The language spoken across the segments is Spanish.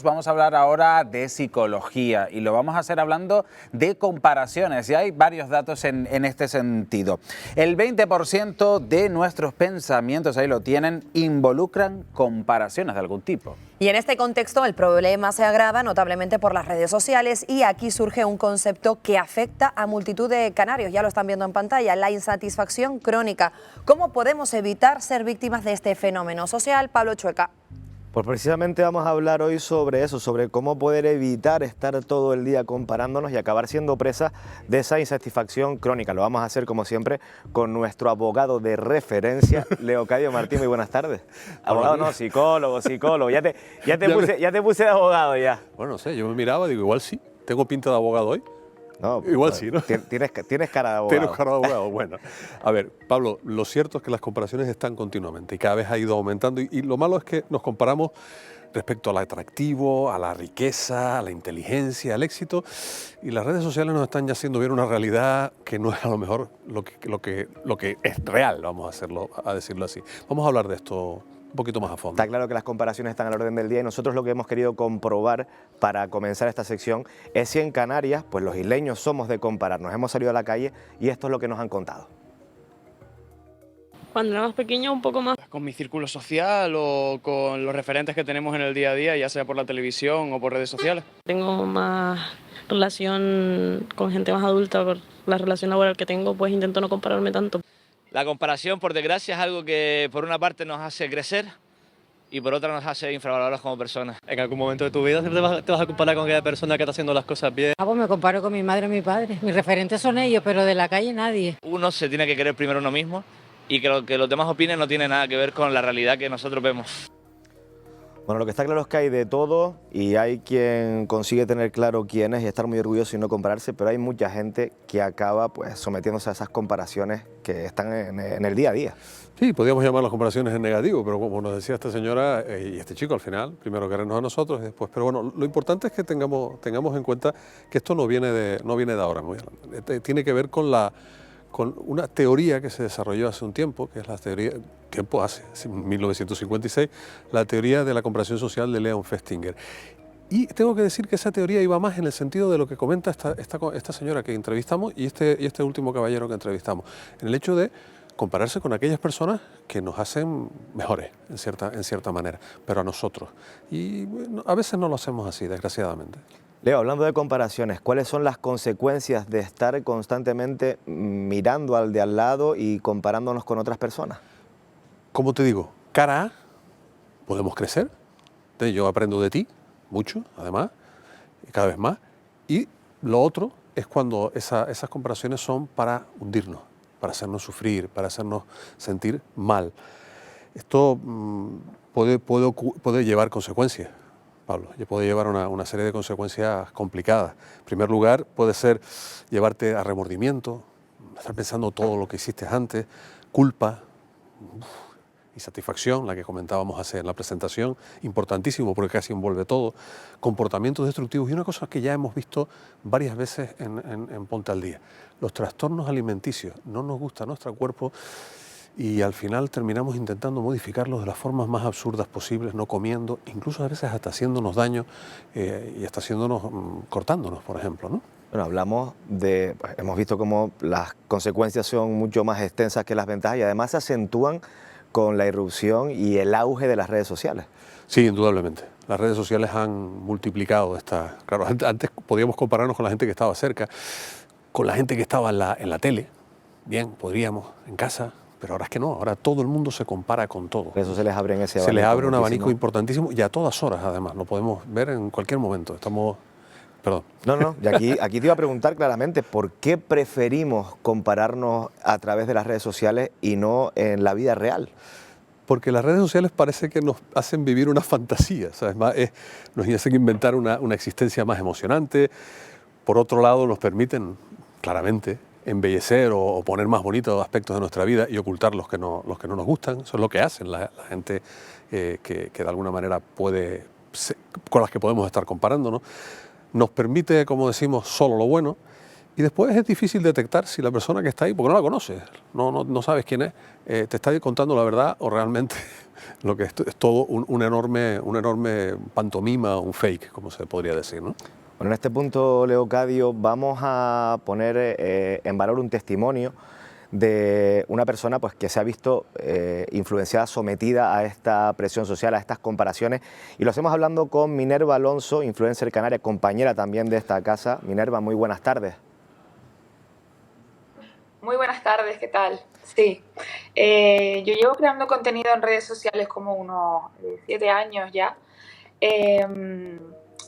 Vamos a hablar ahora de psicología y lo vamos a hacer hablando de comparaciones y hay varios datos en este sentido. El 20% de nuestros pensamientos, ahí lo tienen, involucran comparaciones de algún tipo. Y en este contexto el problema se agrava notablemente por las redes sociales y aquí surge un concepto que afecta a multitud de canarios, ya lo están viendo en pantalla, la insatisfacción crónica. ¿Cómo podemos evitar ser víctimas de este fenómeno social? Pablo Chueca. Pues precisamente vamos a hablar hoy sobre eso, sobre cómo poder evitar estar todo el día comparándonos y acabar siendo presa de esa insatisfacción crónica. Lo vamos a hacer, como siempre, con nuestro abogado de referencia, Leocadio Martín. Muy buenas tardes. Abogado no, psicólogo. Ya te puse de abogado ya. Bueno, no sé, yo me miraba y digo, igual sí, tengo pinta de abogado hoy. No, igual sí, ¿no? Tienes cara de abogado. Tienes cara de abogado, bueno. A ver, Pablo, lo cierto es que las comparaciones están continuamente y cada vez ha ido aumentando y lo malo es que nos comparamos respecto al atractivo, a la riqueza, a la inteligencia, al éxito, y las redes sociales nos están ya haciendo ver una realidad que no es a lo mejor lo que es real, vamos a decirlo así. Vamos a hablar de esto un poquito más a fondo. Está claro que las comparaciones están al orden del día y nosotros lo que hemos querido comprobar para comenzar esta sección es si en Canarias, pues los isleños somos de compararnos. Hemos salido a la calle y esto es lo que nos han contado. Cuando era más pequeño, un poco más. Con mi círculo social o con los referentes que tenemos en el día a día, ya sea por la televisión o por redes sociales. Tengo más relación con gente más adulta, por la relación laboral que tengo, pues intento no compararme tanto. La comparación, por desgracia, es algo que por una parte nos hace crecer y por otra nos hace infravalorarnos como personas. En algún momento de tu vida siempre te vas a comparar con aquella persona que está haciendo las cosas bien. Pues me comparo con mi madre y mi padre. Mis referentes son ellos, pero de la calle nadie. Uno se tiene que querer primero uno mismo y que lo que los demás opinen no tiene nada que ver con la realidad que nosotros vemos. Bueno, lo que está claro es que hay de todo y hay quien consigue tener claro quién es y estar muy orgulloso y no compararse, pero hay mucha gente que acaba pues sometiéndose a esas comparaciones que están en el día a día. Sí, podríamos llamar las comparaciones en negativo, pero como nos decía esta señora y este chico al final, primero querernos a nosotros y después. Pero bueno, lo importante es que tengamos en cuenta que esto no viene de ahora, tiene que ver con una teoría que se desarrolló hace un tiempo, que es la teoría, en 1956, la teoría de la comparación social de Leon Festinger. Y tengo que decir que esa teoría iba más en el sentido de lo que comenta esta señora que entrevistamos y este último caballero que entrevistamos, en el hecho de compararse con aquellas personas que nos hacen mejores, en cierta manera, pero a nosotros. Y bueno, a veces no lo hacemos así, desgraciadamente. Leo, hablando de comparaciones, ¿cuáles son las consecuencias de estar constantemente mirando al de al lado y comparándonos con otras personas? Como te digo, cara A, podemos crecer. Yo aprendo de ti, mucho, además, y cada vez más. Y lo otro es cuando esas comparaciones son para hundirnos, para hacernos sufrir, para hacernos sentir mal. Esto puede llevar consecuencias, Pablo, puede llevar una serie de consecuencias complicadas. En primer lugar, puede ser llevarte a remordimiento, estar pensando todo lo que hiciste antes, culpa, insatisfacción, la que comentábamos en la presentación, importantísimo porque casi envuelve todo, comportamientos destructivos y una cosa que ya hemos visto varias veces en Ponte al Día, los trastornos alimenticios. No nos gusta nuestro cuerpo y al final terminamos intentando modificarlos de las formas más absurdas posibles, no comiendo, incluso a veces hasta haciéndonos daño y hasta cortándonos, por ejemplo, ¿no? Bueno, hemos visto cómo las consecuencias son mucho más extensas que las ventajas y además se acentúan con la irrupción y el auge de las redes sociales. Sí, indudablemente. Las redes sociales han multiplicado Claro, antes podíamos compararnos con la gente que estaba cerca, con la gente que estaba en la tele. Bien, podríamos, en casa, pero ahora es que no. Ahora todo el mundo se compara con todo. Eso se les abre ese abanico. Se les abre un abanico importantísimo y a todas horas, además. Lo podemos ver en cualquier momento. Perdón. No, y aquí te iba a preguntar claramente, ¿por qué preferimos compararnos a través de las redes sociales y no en la vida real? Porque las redes sociales parece que nos hacen vivir una fantasía, ¿sabes? Nos hacen inventar una existencia más emocionante. Por otro lado, nos permiten, claramente, embellecer o poner más bonitos aspectos de nuestra vida y ocultar los que no nos gustan. Eso es lo que hacen la gente que de alguna manera con las que podemos estar comparándonos. Nos permite, como decimos, solo lo bueno Y después es difícil detectar si la persona que está ahí, porque no la conoces, no sabes quién es, te está contando la verdad o realmente lo que es todo un enorme pantomima, un fake, como se podría decir, ¿no? Bueno, en este punto, Leocadio, vamos a poner en valor un testimonio de una persona pues, que se ha visto influenciada, sometida a esta presión social, a estas comparaciones. Y lo hacemos hablando con Minerva Alonso, influencer canaria, compañera también de esta casa. Minerva, muy buenas tardes. Muy buenas tardes, ¿qué tal? Sí, yo llevo creando contenido en redes sociales como unos 7 años ya.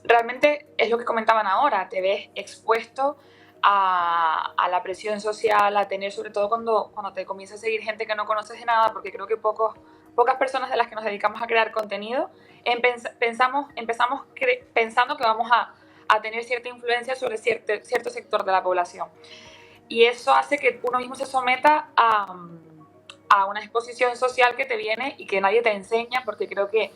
Realmente es lo que comentaban ahora, te ves expuesto a la presión social, a tener, sobre todo cuando te comienza a seguir gente que no conoces de nada, porque creo que pocas personas de las que nos dedicamos a crear contenido empezamos pensando que vamos a tener cierta influencia sobre cierto sector de la población. Y eso hace que uno mismo se someta a una exposición social que te viene y que nadie te enseña, porque creo que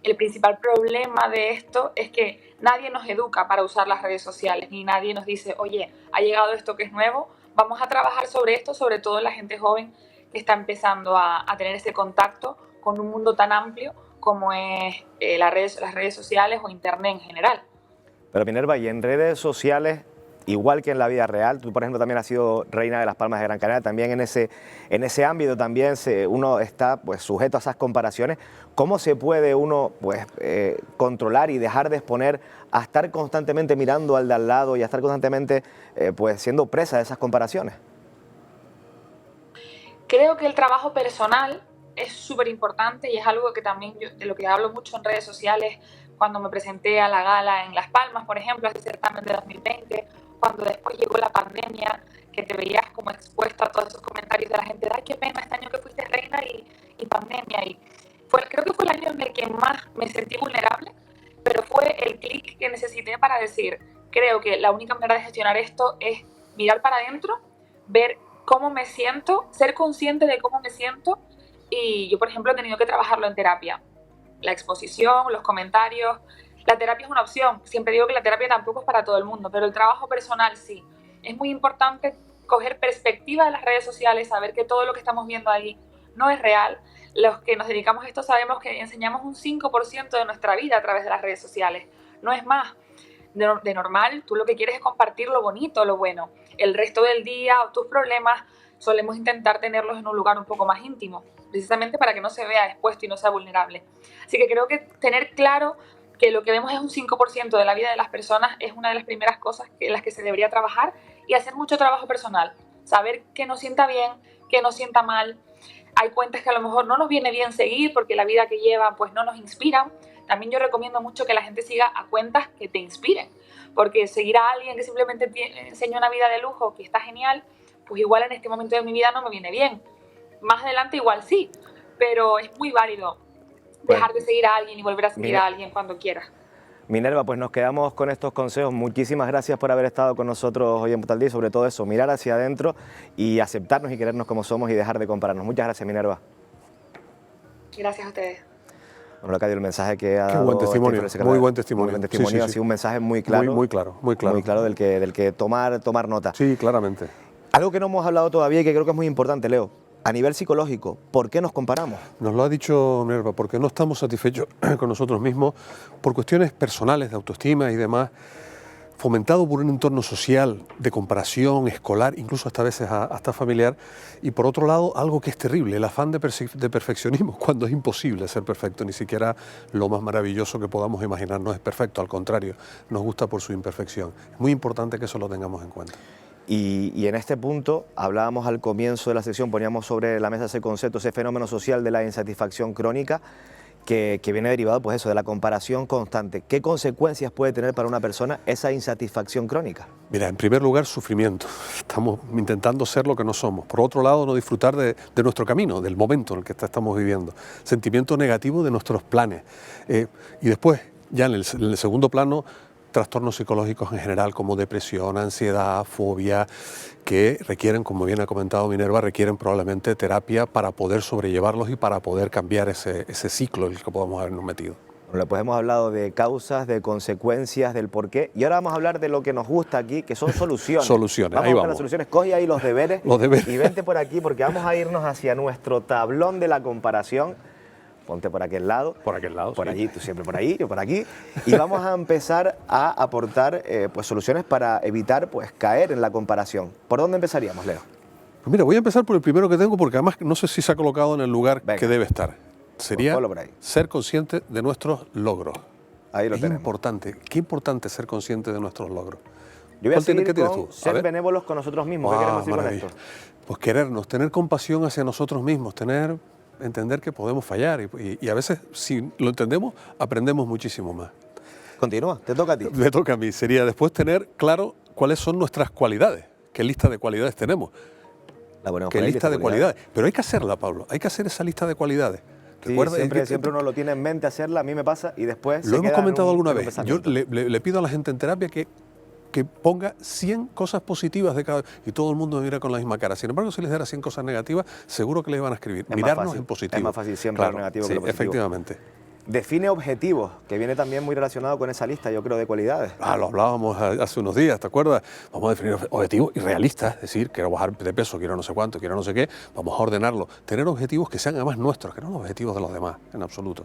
el principal problema de esto es que nadie nos educa para usar las redes sociales, ni nadie nos dice, oye, ha llegado esto que es nuevo, vamos a trabajar sobre esto, sobre todo la gente joven que está empezando a tener ese contacto con un mundo tan amplio como es las redes sociales o Internet en general. Pero Minerva, y en redes sociales, igual que en la vida real, tú por ejemplo también has sido reina de las Palmas de Gran Canaria, también en ese ámbito también uno está pues sujeto a esas comparaciones. ¿Cómo se puede uno pues controlar y dejar de exponer a estar constantemente mirando al de al lado y a estar constantemente pues siendo presa de esas comparaciones? Creo que el trabajo personal es súper importante y es algo que también de lo que hablo mucho en redes sociales cuando me presenté a la gala en Las Palmas, por ejemplo, ese certamen de 2020, cuando después llegó la pandemia, que te veías como expuesto a todos esos comentarios de la gente, ay, qué pena este año que fuiste reina y pandemia. Y creo que fue el año en el que más me sentí vulnerable, pero fue el clic que necesité para decir, creo que la única manera de gestionar esto es mirar para adentro, ver cómo me siento, ser consciente de cómo me siento. Y yo, por ejemplo, he tenido que trabajarlo en terapia. La exposición, los comentarios. La terapia es una opción. Siempre digo que la terapia tampoco es para todo el mundo, pero el trabajo personal sí. Es muy importante coger perspectiva de las redes sociales, saber que todo lo que estamos viendo ahí no es real. Los que nos dedicamos a esto sabemos que enseñamos un 5% de nuestra vida a través de las redes sociales. No es más. De normal, tú lo que quieres es compartir lo bonito, lo bueno. El resto del día, tus problemas, solemos intentar tenerlos en un lugar un poco más íntimo, precisamente para que no se vea expuesto y no sea vulnerable. Así que creo que tener claro que lo que vemos es un 5% de la vida de las personas es una de las primeras cosas en las que se debería trabajar y hacer mucho trabajo personal. Saber que nos sienta bien, que nos sienta mal. Hay cuentas que a lo mejor no nos viene bien seguir porque la vida que llevan pues no nos inspiran. También yo recomiendo mucho que la gente siga a cuentas que te inspiren, porque seguir a alguien que simplemente enseña una vida de lujo que está genial, pues igual en este momento de mi vida no me viene bien. Más adelante igual sí, pero es muy válido dejar de seguir a alguien y volver a seguir a alguien cuando quieras. Minerva, pues nos quedamos con estos consejos. Muchísimas gracias por haber estado con nosotros hoy en Punta al Día y sobre todo eso, mirar hacia adentro y aceptarnos y querernos como somos y dejar de compararnos. Muchas gracias, Minerva. Gracias a ustedes. Bueno, Leocadio, el mensaje que ha dado... Qué buen testimonio, muy buen testimonio. Muy buen testimonio, sí. Ha sido un mensaje muy claro. Muy claro. Muy claro del que tomar nota. Sí, claramente. Algo que no hemos hablado todavía y que creo que es muy importante, Leo. A nivel psicológico, ¿por qué nos comparamos? Nos lo ha dicho Minerva, porque no estamos satisfechos con nosotros mismos por cuestiones personales de autoestima y demás, fomentado por un entorno social de comparación escolar, incluso hasta a veces hasta familiar, y por otro lado algo que es terrible, el afán de perfeccionismo, cuando es imposible ser perfecto, ni siquiera lo más maravilloso que podamos imaginar no es perfecto, al contrario, nos gusta por su imperfección. Es muy importante que eso lo tengamos en cuenta. Y en este punto, hablábamos al comienzo de la sección, poníamos sobre la mesa ese concepto, ese fenómeno social de la insatisfacción crónica, que viene derivado pues eso, de la comparación constante. ¿Qué consecuencias puede tener para una persona esa insatisfacción crónica? Mira, en primer lugar, sufrimiento. Estamos intentando ser lo que no somos. Por otro lado, no disfrutar de nuestro camino, del momento en el que estamos viviendo. Sentimiento negativo de nuestros planes. Y después, ya en el segundo plano, trastornos psicológicos en general como depresión, ansiedad, fobia, que requieren, como bien ha comentado Minerva, requieren probablemente terapia para poder sobrellevarlos y para poder cambiar ese ciclo en el que podamos habernos metido. Bueno, pues hemos hablado de causas, de consecuencias, del porqué, y ahora vamos a hablar de lo que nos gusta aquí, que son soluciones. Soluciones, Vamos ahí a buscar vamos. las soluciones. Coge ahí los deberes, y vente por aquí, porque vamos a irnos hacia nuestro tablón de la comparación. Ponte por aquel lado. Por aquel lado, Por sí. allí, tú siempre por ahí, yo por aquí. Y vamos a empezar a aportar pues, soluciones para evitar pues, caer en la comparación. ¿Por dónde empezaríamos, Leo? Pues mira, voy a empezar por el primero que tengo, porque además no sé si se ha colocado en el lugar que debe estar. Sería ponlo por ahí. ser consciente de nuestros logros. Ahí lo tenemos. Importante. Qué importante ser consciente de nuestros logros. Yo voy a seguir ¿Qué tienes con tú? A ser ver. benévolos con nosotros mismos. ¿Qué queremos decir con Maravilla. esto? Pues querernos, tener compasión hacia nosotros mismos, entender que podemos fallar y a veces, si lo entendemos, aprendemos muchísimo más. Continúa, te toca a ti. Me toca a mí. Sería después tener claro cuáles son nuestras cualidades, qué lista de cualidades tenemos. ¿Qué lista de cualidades? Pero hay que hacerla, Pablo, hay que hacer esa lista de cualidades. Sí, Recuerda, siempre uno lo tiene en mente hacerla, a mí me pasa y después lo hemos comentado alguna vez. Yo Yo le pido a la gente en terapia que ponga 100 cosas positivas de cada... Y todo el mundo me mira con la misma cara. Sin embargo, si les diera 100 cosas negativas, seguro que les van a escribir. Es Mirarnos más fácil, en positivo. es más fácil siempre Claro, lo negativo sí, que lo positivo. efectivamente. Define objetivos, que viene también muy relacionado con esa lista, yo creo, de cualidades. Lo hablábamos hace unos días, ¿te acuerdas? Vamos a definir objetivos y realistas, es decir, quiero bajar de peso, quiero no sé cuánto, quiero no sé qué, vamos a ordenarlo. Tener objetivos que sean además nuestros, que no los objetivos de los demás, en absoluto.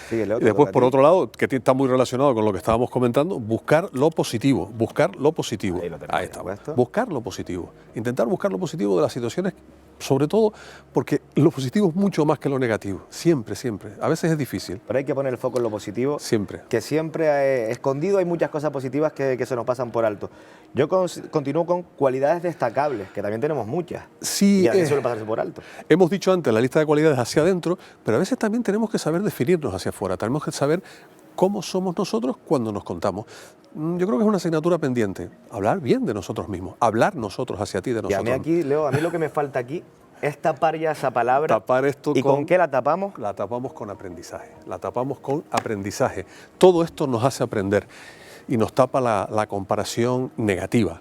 Sí, Leo, y después, por otro lado, que está muy relacionado con lo que estábamos comentando, buscar lo positivo, buscar lo positivo. Ahí está, buscar lo positivo. Intentar buscar lo positivo de las situaciones, sobre todo porque lo positivo es mucho más que lo negativo, siempre, siempre. A veces es difícil. Pero hay que poner el foco en lo positivo. Siempre. Que siempre escondido hay muchas cosas positivas que se nos pasan por alto. Yo continúo con cualidades destacables, que también tenemos muchas. Sí, y a veces suele pasarse por alto. Hemos dicho antes la lista de cualidades hacia adentro, pero a veces también tenemos que saber definirnos hacia afuera. Tenemos que saber cómo somos nosotros cuando nos contamos. Yo creo que es una asignatura pendiente. Hablar bien de nosotros mismos, hablar nosotros hacia ti de nosotros. Y a mí aquí, Leo, a mí lo que me falta aquí es tapar ya esa palabra. Tapar esto ¿Y con qué la tapamos? La tapamos con aprendizaje. La tapamos con aprendizaje. Todo esto nos hace aprender y nos tapa la comparación negativa.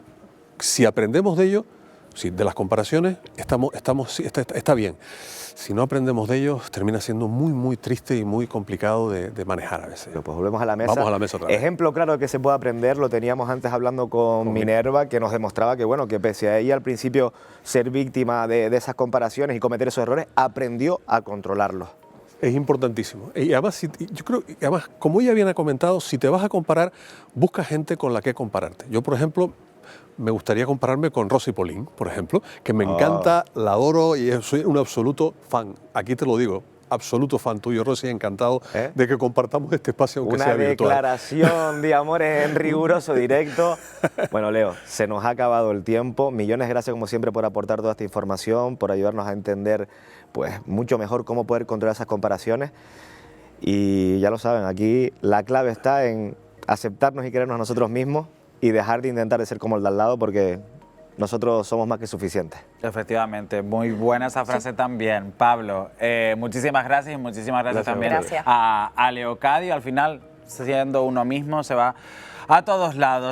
Si aprendemos de ello, de las comparaciones, está bien. Si no aprendemos de ellos, termina siendo muy, muy triste y muy complicado de manejar a veces. Pero pues volvemos a la mesa. Vamos a la mesa otra vez. Ejemplo claro de que se puede aprender, lo teníamos antes hablando con Minerva, que nos demostraba que, bueno, que pese a ella al principio ser víctima de esas comparaciones y cometer esos errores, aprendió a controlarlos. Es importantísimo. Y además, yo creo, además, como ella bien ha comentado, si te vas a comparar, busca gente con la que compararte. Yo, por ejemplo, me gustaría compararme con Rosy Polín, por ejemplo, que me encanta, la adoro y soy un absoluto fan. Aquí te lo digo, absoluto fan tuyo, Rosy, encantado de que compartamos este espacio, aunque sea virtual. Una declaración de amores en riguroso directo. Bueno, Leo, se nos ha acabado el tiempo. Millones de gracias, como siempre, por aportar toda esta información, por ayudarnos a entender pues, mucho mejor cómo poder controlar esas comparaciones. Y ya lo saben, aquí la clave está en aceptarnos y querernos a nosotros mismos y dejar de intentar de ser como el de al lado, porque nosotros somos más que suficientes. Efectivamente, muy buena esa frase también, Pablo. Muchísimas gracias y muchísimas gracias también a Leocadio. Al final, siendo uno mismo, se va a todos lados.